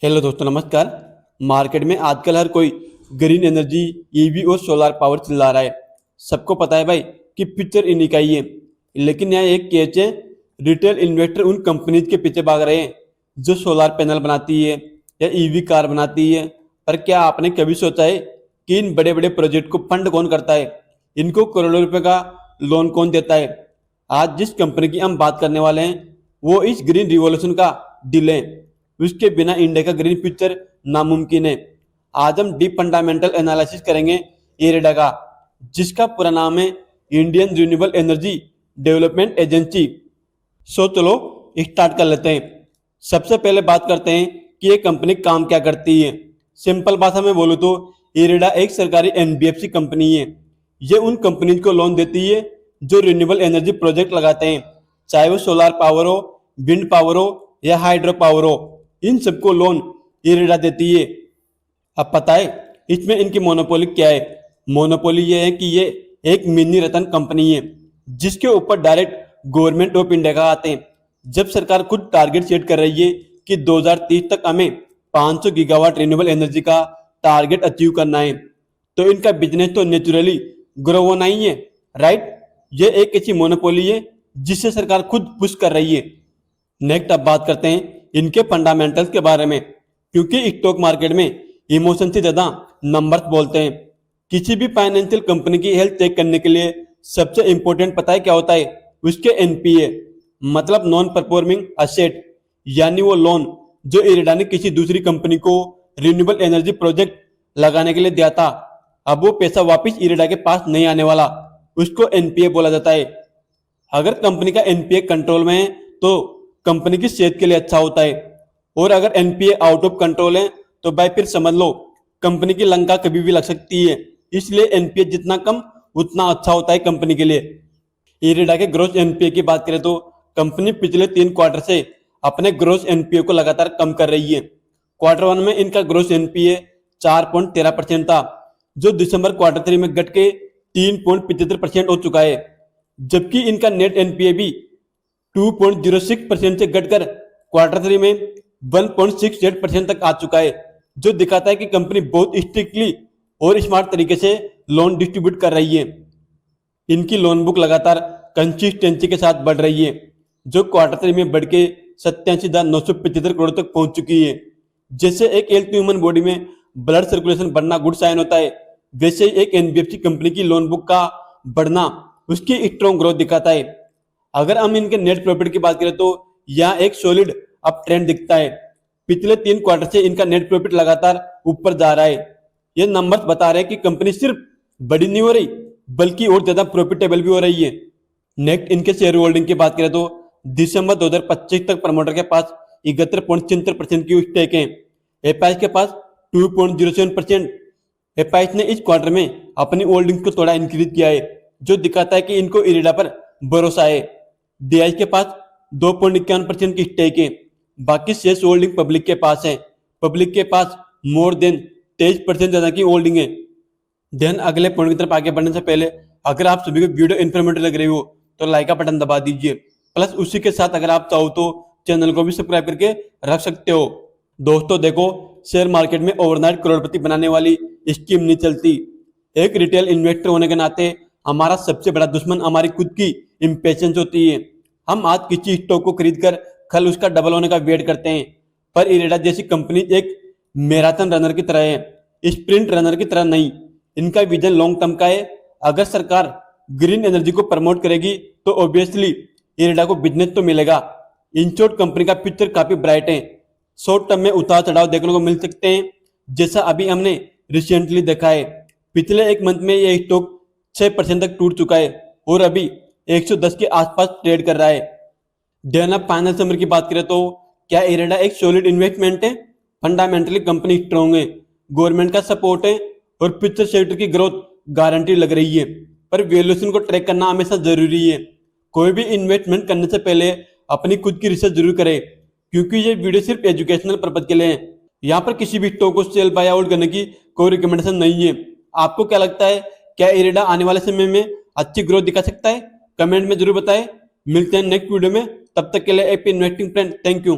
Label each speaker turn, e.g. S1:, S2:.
S1: Hello दोस्तों, नमस्कार। Market में आजकल हर कोई ग्रीन एनर्जी, ईवी और सोलार पावर चिल्ला रहा है। सबको पता है भाई कि पिक्चर इन्हीं का ही है। लेकिन यहाँ एक केच है, रिटेल इन्वेस्टर उन कंपनीज के पीछे भाग रहे हैं जो सोलार पैनल बनाती है या ईवी कार बनाती है। पर क्या आपने कभी सोचा है कि इन बड़े बड़े प्रोजेक्ट को फंड कौन करता है? इनको करोड़ों रुपए का लोन कौन देता है? आज जिस कंपनी की हम बात करने वाले हैं वो इस ग्रीन रिवॉल्यूशन का दिल है। उसके बिना इंडिया का ग्रीन फ्यूचर नामुमकिन है। आज हम डीप फंडामेंटल एनालिसिस करेंगे इरेडा का, जिसका पूरा नाम है Indian renewable energy development agency. So चलो स्टार्ट कर लेते हैं। सबसे पहले बात करते हैं कि ये कंपनी काम क्या करती है। सिंपल भाषा में बोलूँ तो इरेडा एक सरकारी एनबीएफसी कंपनी है। ये उन कंपनीज को लोन देती है जो रिन्यूएबल एनर्जी प्रोजेक्ट लगाते हैं, चाहे वो सोलार पावर हो, विंड पावर हो या हाइड्रो पावर हो। इन सबको लोन इरेडा देती है। अब पता है इसमें इनकी मोनोपोली क्या है? मोनोपोली ये है कि ये एक मिनी रतन कंपनी है जिसके ऊपर डायरेक्ट गवर्नमेंट ऑफ इंडिया का आते हैं। जब सरकार खुद टारगेट सेट कर रही है कि 2030 तक हमें 500 गीगावाट रिन्यूएबल एनर्जी का टारगेट अचीव करना है, तो इनका बिजनेस तो नेचुरली ग्रो होना ही है, राइट? ये एक ऐसी मोनोपोली है जिससे सरकार खुद पुश कर रही है। नेक्स्ट अब बात करते हैं इनके फंडामेंटल्स के बारे में, क्योंकि स्टॉक मार्केट में इमोशन से ज्यादा नंबर्स बोलते हैं। किसी भी फाइनेंशियल कंपनी की हेल्थ चेक करने के लिए सबसे इंपॉर्टेंट पता है क्या होता है? उसके एनपीए, मतलब नॉन परफॉर्मिंग असेट, यानी वो लोन जो इरेडा ने किसी दूसरी कंपनी को रिन्यूएबल एनर्जी प्रोजेक्ट लगाने के लिए दिया था, अब वो पैसा वापस इरेडा के पास नहीं आने वाला, उसको एनपीए बोला जाता है। अगर कंपनी का एनपीए कंट्रोल में है तो कंपनी की सेहत के लिए अच्छा होता है, और अगर एनपीए आउट ऑफ कंट्रोल है तो भाई फिर समझ लो कंपनी की लंका कभी भी लग सकती है। इसलिए एनपीए जितना कम उतना अच्छा होता है कंपनी के लिए। इरेडा के ग्रोस एनपीए की बात करें तो कंपनी पिछले 3 क्वार्टर से अपने ग्रोस एनपीए को लगातार कम कर रही है। क्वार्टर 1 में इनका ग्रोस एनपीए 4.13% था, जो दिसंबर क्वार्टर 3 में घट के 3.75% हो चुका है। जबकि इनका नेट एनपीए भी 2.06% से घटकर क्वार्टर 3 में 1.68% तक आ चुका है, जो दिखाता है कि कंपनी बहुत स्ट्रिक्टली और स्मार्ट तरीके से लोन डिस्ट्रीब्यूट कर रही है। इनकी लोन बुक लगातार कंसिस्टेंसी के साथ बढ़ रही है, जो क्वार्टर 3 में बढ़ के 87,975 करोड़ तक पहुंच चुकी है। जैसे एक हेल्थ ह्यूमन बॉडी में ब्लड सर्कुलेशन बढ़ना गुड साइन होता है, वैसे ही एक एनबीएफसी कंपनी की लोन बुक का बढ़ना उसकी स्ट्रॉन्ग ग्रोथ दिखाता है। अगर हम इनके नेट प्रॉफिट की बात करें तो यहाँ एक सॉलिड अप ट्रेंड दिखता है। पिछले 3 क्वार्टर से इनका नेट प्रॉफिट लगातार ऊपर जा रहा है। ये नंबर्स बता रहे हैं कि कंपनी सिर्फ बड़ी नहीं हो रही बल्कि और ज्यादा प्रॉफिटेबल भी हो रही है। नेक्स्ट इनके शेयर होल्डिंग की बात करें तो दिसंबर 2025 तक प्रमोटर के पास 71.76% की स्टेक है। एपाइस के पास 2.07%। एपाइस ने इस क्वार्टर में अपनी होल्डिंग को थोड़ा इंक्रीज किया है, जो दिखाता है कि इनको इरेडा पर भरोसा है। डीआई के पास 2.51% की स्टेक है। बाकी शेयर होल्डिंग पब्लिक के पास है। पब्लिक के पास मोर देन 23% ज्यादा की होल्डिंग है। देन अगले पॉइंट की तरफ आगे बढ़ने से पहले अगर आप सभी को वीडियो इन्फॉर्मेटिव लग रही हो तो लाइक का बटन दबा दीजिए। प्लस उसी के साथ अगर आप चाहो तो चैनल को भी सब्सक्राइब करके रख सकते हो। दोस्तों देखो, शेयर मार्केट में ओवरनाइट करोड़पति बनाने वाली स्कीम नहीं चलती। एक रिटेल इन्वेस्टर होने के नाते हमारा सबसे बड़ा दुश्मन हमारी खुद की इम्पेशंस होती है। हम आज किसी स्टॉक को खरीद कर कल उसका डबल होने का वेट करते हैं, पर इरेडा जैसी कंपनी एक मैराथन रनर की तरह है, स्प्रिंट रनर की तरह नहीं। इनका विजन लॉन्ग टर्म का है। अगर सरकार ग्रीन एनर्जी को प्रमोट करेगी तो ऑब्वियसली इरेडा को बिजनेस तो मिलेगा। इन शॉर्ट कंपनी का पिक्चर काफी ब्राइट है। शॉर्ट टर्म में उतार चढ़ाव देखने को मिल सकते हैं, जैसा अभी हमने रिसेंटली देखा है। पिछले एक मंथ में यह स्टॉक 6% तक टूट चुका है और अभी 110 के आसपास ट्रेड कर रहा है। देन अब फाइनल समरी की बात करें तो क्या इरेडा एक सॉलिड इन्वेस्टमेंट है? फंडामेंटली कंपनी स्ट्रॉन्ग है, गवर्नमेंट का सपोर्ट है और पिक्चर सेक्टर की ग्रोथ गारंटी लग रही है। पर वैल्यूएशन को ट्रैक करना हमेशा जरूरी है। कोई भी इन्वेस्टमेंट करने से पहले अपनी खुद की रिसर्च जरूर करें, क्योंकि ये वीडियो सिर्फ एजुकेशनल पर्पज के लिए है। यहाँ पर किसी भी स्टॉक को सेल बाय आउट करने की कोई रिकमेंडेशन नहीं है। आपको क्या लगता है, क्या इरेडा आने वाले समय में अच्छी ग्रोथ दिखा सकता है? कमेंट में जरूर बताएं। मिलते हैं नेक्स्ट वीडियो में, तब तक के लिए happy investing friend. Thank you.